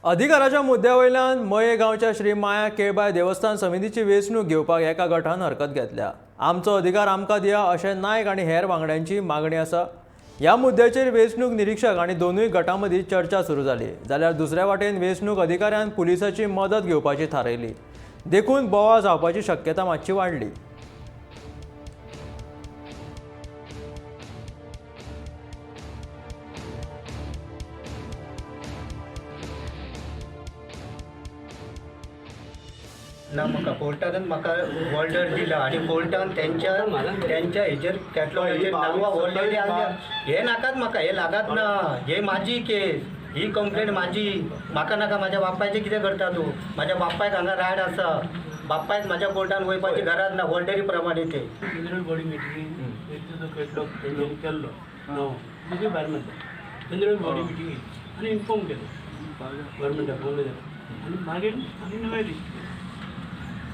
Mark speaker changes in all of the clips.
Speaker 1: अधिकाराच्या मुद्द्यावयल्यान मये गांवच्या श्री माया केळबाय देवस्थान समितीची वेंचणूक घेवपाक एका गटान हरकत घेतल्या। आमचो अधिकार आमकां दिया अशें नायक आनी हेर वांगड्यांची मागणी आसा। ह्या मुद्द्याचेर वेंचणूक निरीक्षक आनी दोनूय गटां मदीं चर्चा सुरू जाली। जाल्यार दुसऱ्या वाटेन वेंचणूक अधिकाऱ्यान पुलिसाची मदत घेवपाची थारायली। देखून बोवाळ जावपाची शक्यता मातशी वाडली।
Speaker 2: ना म्हाका कोर्टान म्हाका ऑर्डर दिला आनी कोर्टान त्यांच्या हेचेर कॅटलॉगाचेर नांवां ऑलरेडी आसल्या। हे नाकात म्हाका, हे लागात ना, हे माझी केस, ही कंप्लेंट माझी। म्हाका नाका, म्हाज्या बापायचें कितें करता तूं? म्हाज्या बापायक हांगा रायड आसा, बापायक म्हाज्या कोर्टान वयपाची गरज ना, ऑर्डरी प्रमाणे ते
Speaker 3: बॉडी मिटींग कॅटलॉग केल्लो दुसरी भायर म्हणटा बॉडी मिटींग आनी इन्फॉर्म केलो गव्हर्मेंटाक आनी मागीर आनी नवे दीस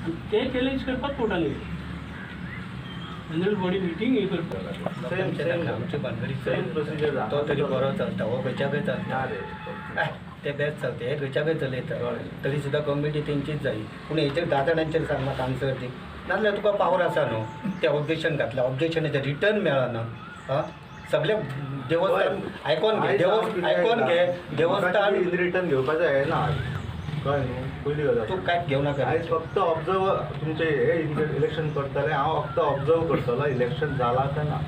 Speaker 3: आनी ते चॅलेंज करपाक कोर्टान गेले। जनरल बॉडी मिटींग हे करपाक
Speaker 2: आमचे भानगडी तो तरी बरो चलता, हो खंयच्याकय चलता, ते बेस्ट चलता, हे खंयच्याकय चलयता। तरी सुद्दां कमिटी तेंचीच जायी, पूण हेचेर 10 जाणांचेर सांग म्हाका आन्सर दी, नाजाल्यार तुका पावर आसा न्हू। ते ऑब्जेक्शन घातलें, ऑब्जेक्शनाचें रिटर्न मेळना। सगळे देवस्थान आयकोन घे, देवस्थान
Speaker 4: रिटर्न घेवपाचें हें ना कळ्ळें न्हू। पयली गजाल
Speaker 2: तूं कांयच घेवं नाका,
Speaker 4: आयज फक्त ऑब्जर्व तुमचे हे इलेक्शन करतले, हांव फक्त ऑब्जर्व करतलो, इलेक्शन जालां काय ना।